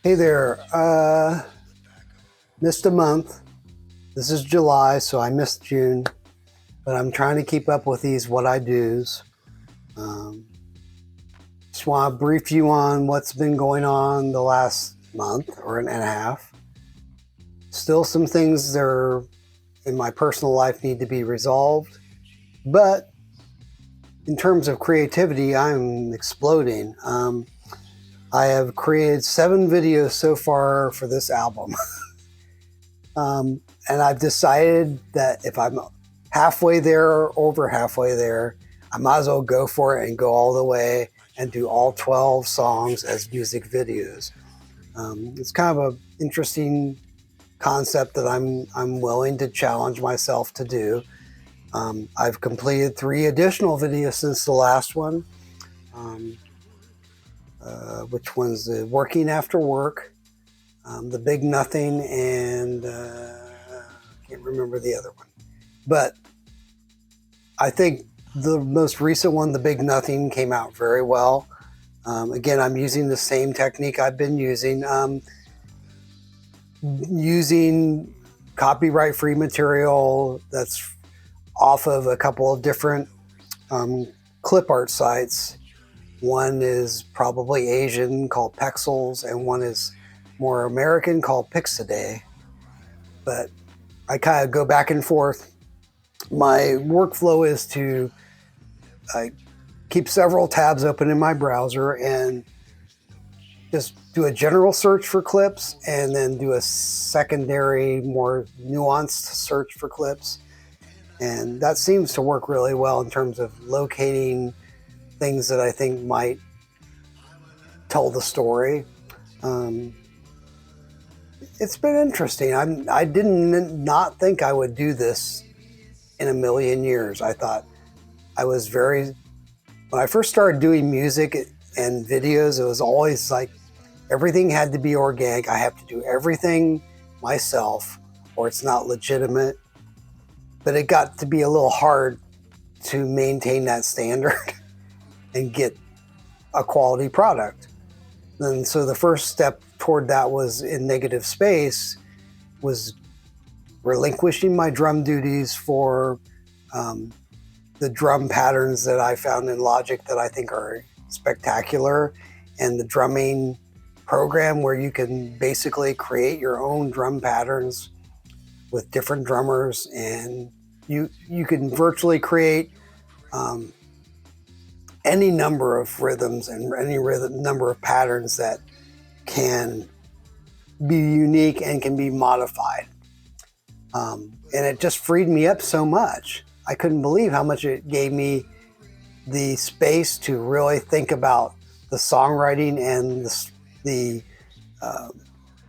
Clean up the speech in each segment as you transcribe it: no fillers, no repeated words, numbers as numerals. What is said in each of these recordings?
Hey there, missed a month. This is July, so I missed June, but I'm trying to keep up with these what I do's. Um, just want to brief you on what's been going on the last month or and a half. Still some things that are in my personal life need to be resolved, but in terms of creativity, I'm exploding. I have created 7 videos so far for this album. And I've decided that if I'm halfway there or over halfway there, I might as well go for it and go all the way and do all 12 songs as music videos. It's kind of an interesting concept that I'm willing to challenge myself to do. I've completed 3 additional videos since the last one. Um, which one's the Working After Work, The Big Nothing, and I can't remember the other one. But I think the most recent one, The Big Nothing, came out very well. Again, I'm using the same technique I've been using copyright-free material that's off of a couple of different clip art sites. One is probably Asian called Pexels, and one is more American called Pixaday. But I kind of go back and forth. My workflow is to keep several tabs open in my browser and just do a general search for clips and then do a secondary, more nuanced search for clips. And that seems to work really well in terms of locating things that I think might tell the story. It's been interesting. I didn't not think I would do this in a million years. I thought I was very, when I first started doing music and videos, it was always like everything had to be organic. I have to do everything myself or it's not legitimate. But it got to be a little hard to maintain that standard and get a quality product. And so the first step toward that was in Negative Space was relinquishing my drum duties for the drum patterns that I found in Logic that I think are spectacular, and the drumming program where you can basically create your own drum patterns with different drummers, and you can virtually create any number of rhythms and any number of patterns that can be unique and can be modified. And it just freed me up so much. I couldn't believe how much it gave me the space to really think about the songwriting and the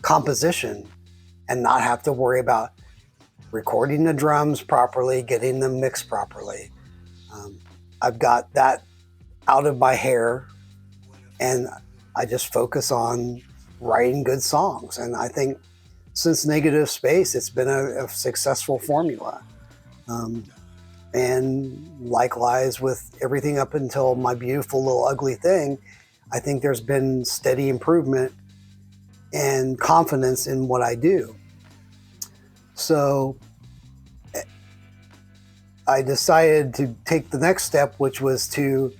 composition and not have to worry about recording the drums properly, getting them mixed properly. I've got that out of my hair, and I just focus on writing good songs. And I think since Negative Space, it's been a successful formula. And likewise with everything up until My Beautiful Little Ugly Thing, I think there's been steady improvement and confidence in what I do. So I decided to take the next step, which was to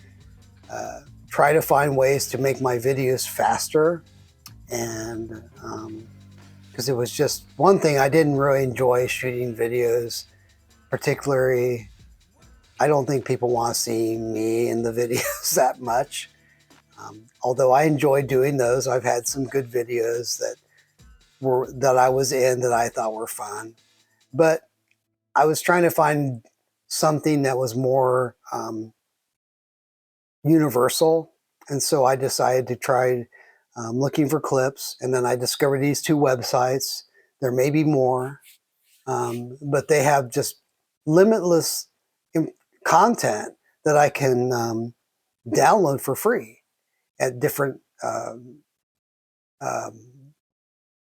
try to find ways to make my videos faster. And because it was just one thing, I didn't really enjoy shooting videos, particularly. I don't think people want to see me in the videos that much. Although I enjoy doing those. I've had some good videos that I was in that I thought were fun. But I was trying to find something that was more universal. And so I decided to try looking for clips. And then I discovered these 2 websites. There may be more, but they have just limitless content that I can download for free at different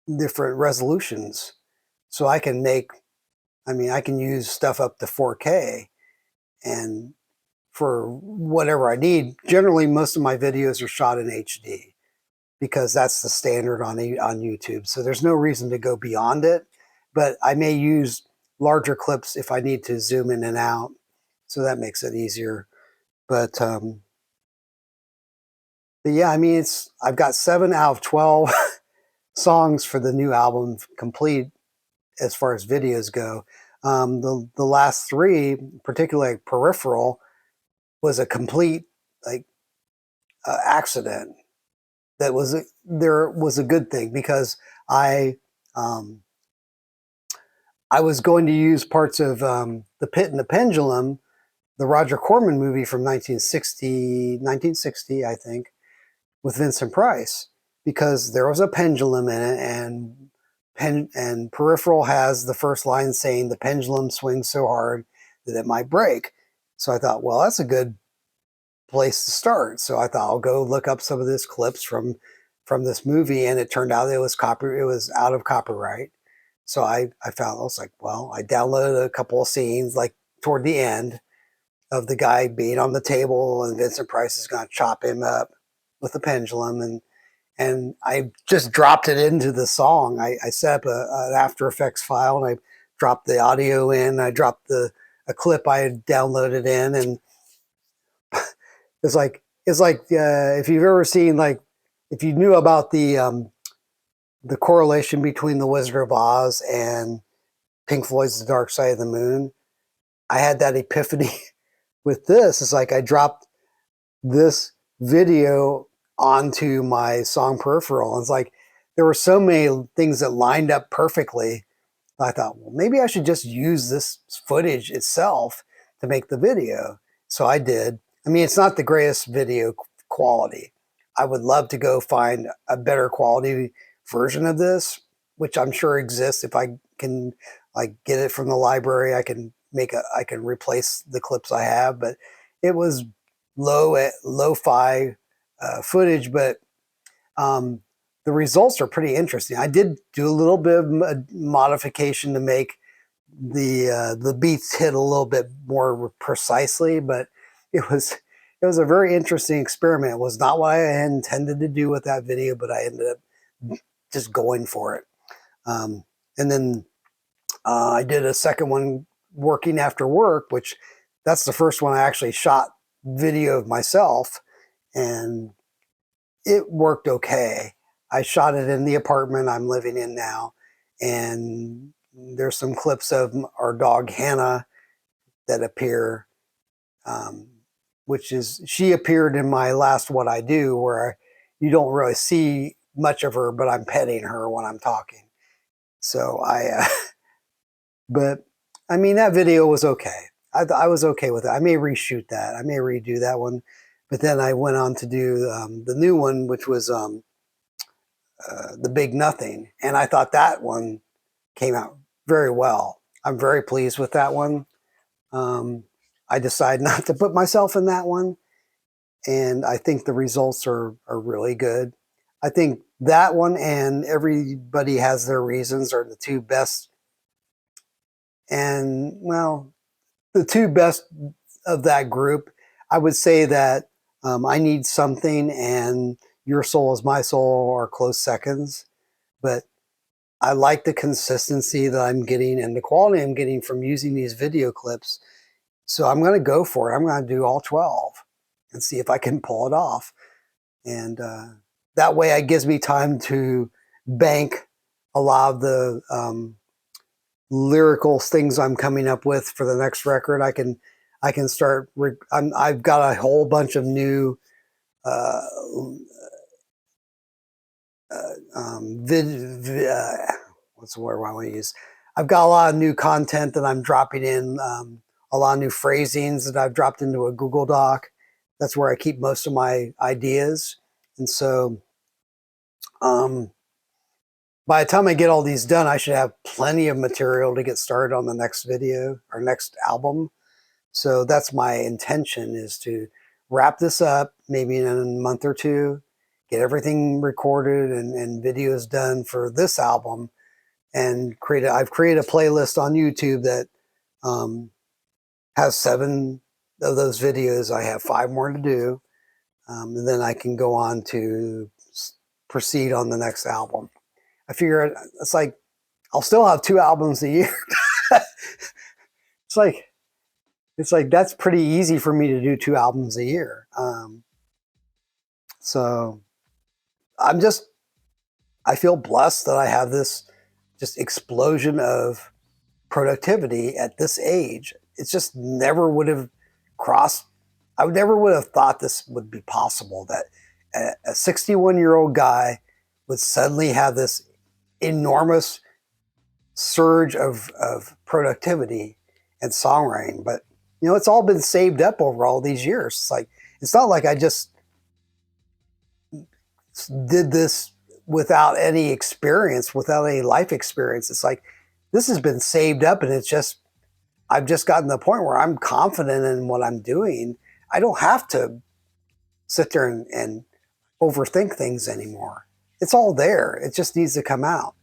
resolutions. So I can I can use stuff up to 4K, and for whatever I need. Generally, most of my videos are shot in HD. because that's the standard on YouTube. So there's no reason to go beyond it, but I may use larger clips if I need to zoom in and out. So that makes it easier. But yeah, I mean, I've got 7 out of 12 songs for the new album complete as far as videos go. The last 3, particularly like Peripheral, was a complete like accident. There was a good thing because um, I was going to use parts of The Pit and the Pendulum, the Roger Corman movie from 1960, I think, with Vincent Price, because there was a pendulum in it, and Peripheral has the first line saying the pendulum swings so hard that it might break. So I thought, well, that's a good place to start. So I thought I'll go look up some of this clips from this movie, and it turned out it was out of copyright. So I was like, well, I downloaded a couple of scenes like toward the end of the guy being on the table and Vincent Price is going to chop him up with a pendulum, and I just dropped it into the song. I set up an After Effects file, and I dropped the audio in. I dropped a clip I had downloaded in, and it's like if you've ever seen, like, if you knew about the correlation between The Wizard of Oz and Pink Floyd's The Dark Side of the Moon. I had that epiphany with this. It's like I dropped this video onto my song Peripheral. It's like there were so many things that lined up perfectly. I thought, well, maybe I should just use this footage itself to make the video. So I did. I mean, it's not the greatest video quality. I would love to go find a better quality version of this, which I'm sure exists. If I can like get it from the library, I can replace the clips I have. But it was lo-fi footage, but the results are pretty interesting. I did do a little bit of modification to make the beats hit a little bit more precisely, but it was a very interesting experiment. It was not what I intended to do with that video, but I ended up just going for it. And then I did a second one, Working After Work, which that's the first one I actually shot video of myself, and it worked okay. I shot it in the apartment I'm living in now, and there's some clips of our dog Hannah that appear, she appeared in my last What I Do, where you don't really see much of her, but I'm petting her when I'm talking. So but I mean, that video was okay. I was okay with it. I may reshoot that. I may redo that one. But then I went on to do the new one, which was The Big Nothing. And I thought that one came out very well. I'm very pleased with that one. I decided not to put myself in that one. And I think the results are really good. I think that one and Everybody Has Their Reasons are the two best. And, well, the two best of that group. I would say that I Need Something and Your Soul Is My Soul are close seconds. But I like the consistency that I'm getting and the quality I'm getting from using these video clips. So I'm going to go for it. I'm going to do all 12 and see if I can pull it off. And that way it gives me time to bank a lot of the lyrical things I'm coming up with for the next record. I can start. I've got a whole bunch of new uh, what's the word I want to use? I've got a lot of new content that I'm dropping in, a lot of new phrasings that I've dropped into a Google Doc. That's where I keep most of my ideas. And so by the time I get all these done, I should have plenty of material to get started on the next video or next album. So that's my intention, is to wrap this up maybe in a month or two, get everything recorded and videos done for this album, and I've created a playlist on YouTube that has 7 of those videos. I have 5 more to do. And then I can go on to proceed on the next album. I figure it's like I'll still have 2 albums a year. It's like that's pretty easy for me to do 2 albums a year. So I feel blessed that I have this just explosion of productivity at this age. It's just never would have crossed. I never would have thought this would be possible, that a 61-year-old guy would suddenly have this enormous surge of productivity and songwriting. But, you know, it's all been saved up over all these years. It's not like I just did this without any experience, without any life experience. It's like, this has been saved up, and I've just gotten to the point where I'm confident in what I'm doing. I don't have to sit there and overthink things anymore. It's all there. It just needs to come out.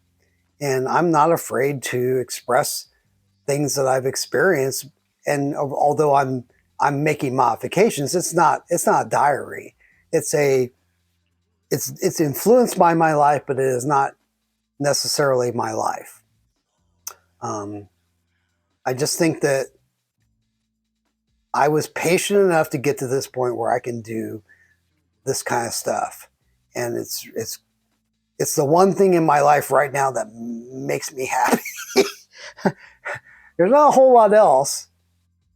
And I'm not afraid to express things that I've experienced. And although I'm making modifications, it's not a diary. It's influenced by my life, but it is not necessarily my life. I just think that I was patient enough to get to this point where I can do this kind of stuff. And it's the one thing in my life right now that makes me happy. There's not a whole lot else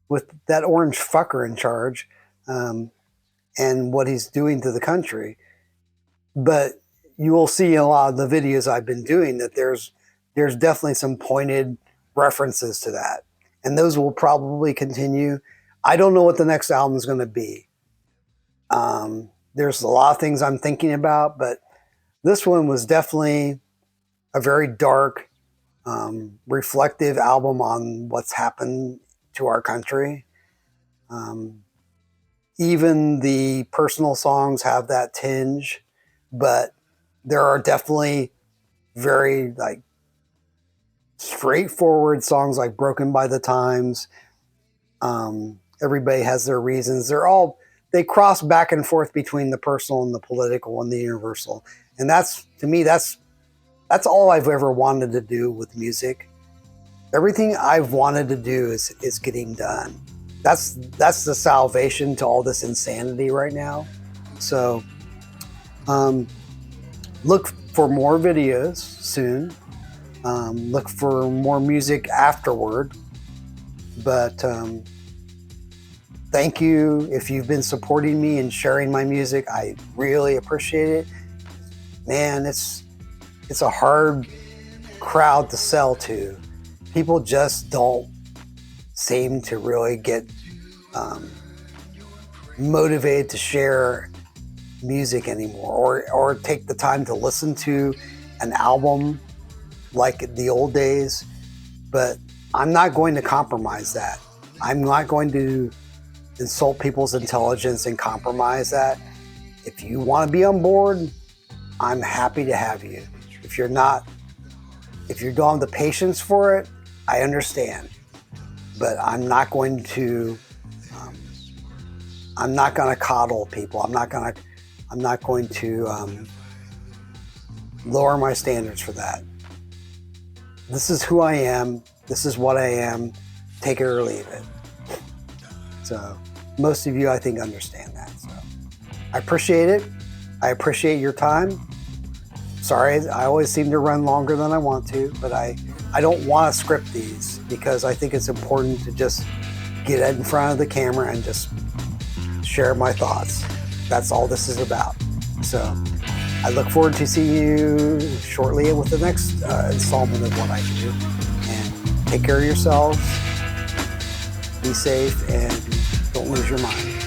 with that orange fucker in charge, and what he's doing to the country. But you will see in a lot of the videos I've been doing that there's definitely some pointed references to that. And those will probably continue. I don't know what the next album is going to be. There's a lot of things I'm thinking about, but this one was definitely a very dark, reflective album on what's happened to our country. Even the personal songs have that tinge, but there are definitely very straightforward songs like Broken by the Times. Everybody has their reasons. They cross back and forth between the personal and the political and the universal. And to me, that's all I've ever wanted to do with music. Everything I've wanted to do is getting done. That's the salvation to all this insanity right now. So look for more videos soon. Look for more music afterward. But thank you if you've been supporting me and sharing my music. I really appreciate it. Man, it's a hard crowd to sell to. People just don't seem to really get motivated to share music anymore, or take the time to listen to an album like the old days. But I'm not going to compromise that. I'm not going to insult people's intelligence and compromise that. If you want to be on board, I'm happy to have you. If you don't have the patience for it, I understand. But I'm not going to coddle people. I'm not going to lower my standards for that. This is who I am. This is what I am. Take it or leave it. So most of you, I think, understand that. So I appreciate it. I appreciate your time. Sorry, I always seem to run longer than I want to, but I don't want to script these, because I think it's important to just get in front of the camera and just share my thoughts. That's all this is about. So I look forward to seeing you shortly with the next installment of what I do. And take care of yourselves, be safe, and don't lose your mind.